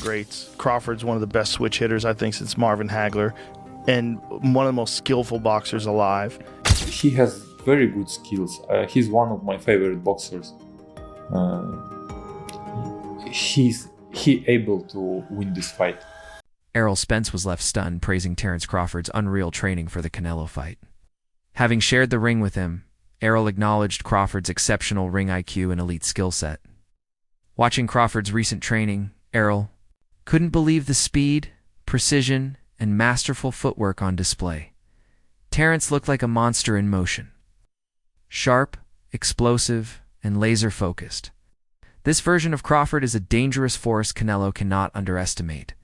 greats. Crawford's one of the best switch hitters, I think, since Marvin Hagler, and one of the most skillful boxers alive. He has very good skills. He's one of my favorite boxers. He able to win this fight. Errol Spence was left stunned, praising Terence Crawford's unreal training for the Canelo fight. Having shared the ring with him, Errol acknowledged Crawford's exceptional ring IQ and elite skill set. Watching Crawford's recent training, Errol couldn't believe the speed, precision, and masterful footwork on display. Terence looked like a monster in motion. Sharp, explosive, and laser-focused. This version of Crawford is a dangerous force Canelo cannot underestimate.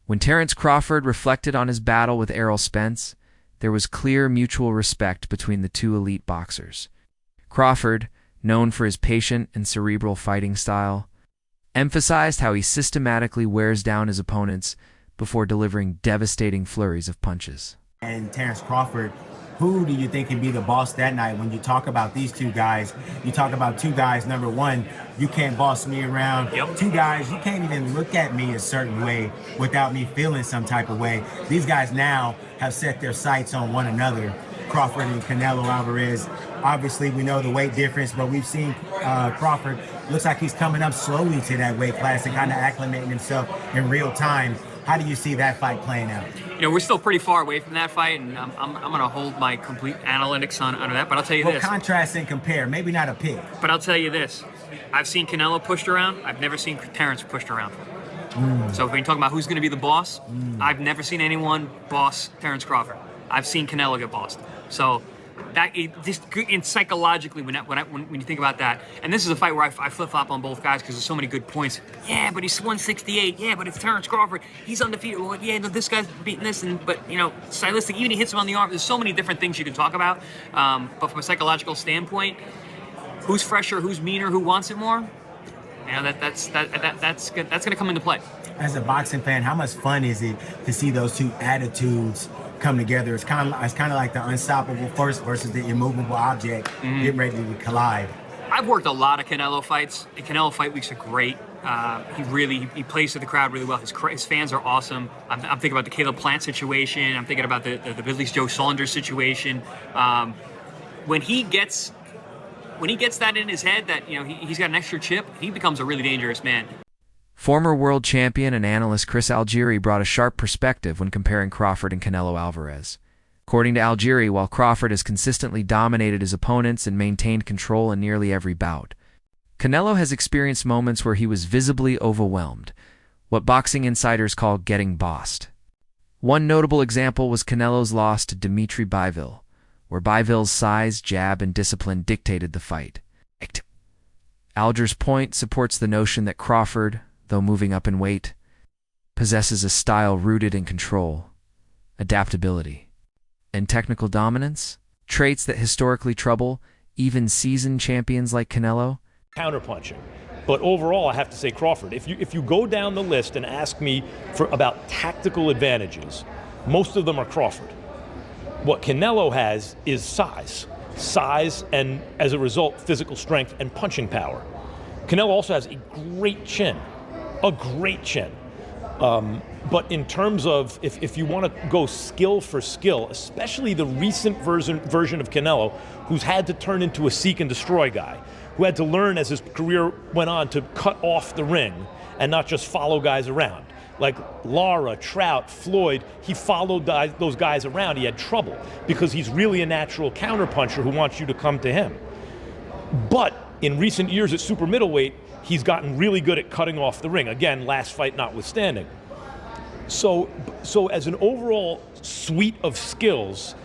When Terence Crawford reflected on his battle with Errol Spence, there was clear mutual respect between the two elite boxers. Crawford, known for his patient and cerebral fighting style, emphasized how he systematically wears down his opponents before delivering devastating flurries of punches. And Terence Crawford, who do you think can be the boss that night? When you talk about these two guys, you talk about two guys, number one, you can't boss me around. Yep. Two guys, you can't even look at me a certain way without me feeling some type of way. These guys now have set their sights on one another, Crawford and Canelo Alvarez. Obviously, we know the weight difference, but we've seen Crawford, looks like he's coming up slowly to that weight class and kind of acclimating himself in real time. How do you see that fight playing out? You know, we're still pretty far away from that fight, and I'm going to hold my complete analytics on that, but I'll tell you this. Contrast and compare, maybe not a pick. But I'll tell you this. I've seen Canelo pushed around. I've never seen Terence pushed around. So if we're talking about who's going to be the boss, I've never seen anyone boss Terence Crawford. I've seen Canelo get bossed. So that just psychologically, when you think about that, and this is a fight where I flip-flop on both guys because there's so many good points. Yeah, but he's 168. Yeah, but it's Terence Crawford. He's undefeated. Well, yeah, no, this guy's beating this, but you know, stylistic. Even he hits him on the arm. There's so many different things you can talk about. But from a psychological standpoint, who's fresher, who's meaner, who wants it more? You know, that's going to come into play. As a boxing fan, how much fun is it to see those two attitudes come together? It's kind of like the unstoppable force versus the immovable object getting ready to collide. I've worked a lot of Canelo fights, and Canelo fight weeks are great. He plays to the crowd really well. His fans are awesome. I'm thinking about the Caleb Plant situation. I'm thinking about the Billy's Joe Saunders situation. When he gets that in his head that, you know, he's got an extra chip, he becomes a really dangerous man. Former world champion and analyst Chris Algieri brought a sharp perspective when comparing Crawford and Canelo Alvarez. According to Algieri, while Crawford has consistently dominated his opponents and maintained control in nearly every bout, Canelo has experienced moments where he was visibly overwhelmed, what boxing insiders call getting bossed. One notable example was Canelo's loss to Dimitri Bivol, where Biville's size, jab, and discipline dictated the fight. Alger's point supports the notion that Crawford, though moving up in weight, possesses a style rooted in control, adaptability, and technical dominance, traits that historically trouble even seasoned champions like Canelo. Counterpunching. But overall, I have to say Crawford. If you go down the list and ask me about tactical advantages, most of them are Crawford. What Canelo has is size, and as a result, physical strength and punching power. Canelo also has a great chin. But in terms of, if you want to go skill for skill, especially the recent version of Canelo, who's had to turn into a seek and destroy guy, who had to learn as his career went on to cut off the ring and not just follow guys around. Like Lara, Trout, Floyd, he followed those guys around. He had trouble because he's really a natural counterpuncher who wants you to come to him. But in recent years at super middleweight, he's gotten really good at cutting off the ring. Again, last fight notwithstanding. So as an overall suite of skills,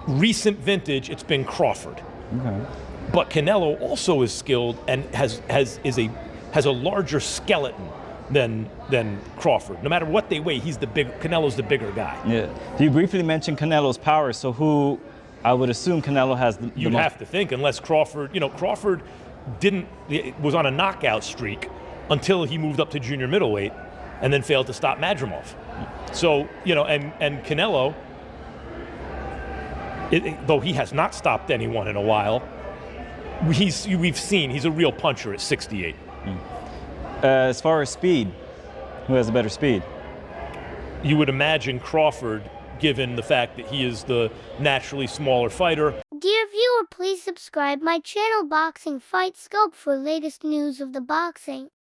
recent vintage, it's been Crawford. Okay. But Canelo also is skilled and has a larger skeleton than Crawford. No matter what they weigh, Canelo's the bigger guy. Yeah. You briefly mentioned Canelo's power, so who I would assume Canelo has the You'd have to think, unless Crawford, Crawford was on a knockout streak until he moved up to junior middleweight and then failed to stop Madrimov. So, and Canelo, though he has not stopped anyone in a while, we've seen he's a real puncher at 68. As far as speed, who has a better speed? You would imagine Crawford, given the fact that he is the naturally smaller fighter. Dear viewer, please subscribe my channel Boxing Fight Scope for latest news of the boxing.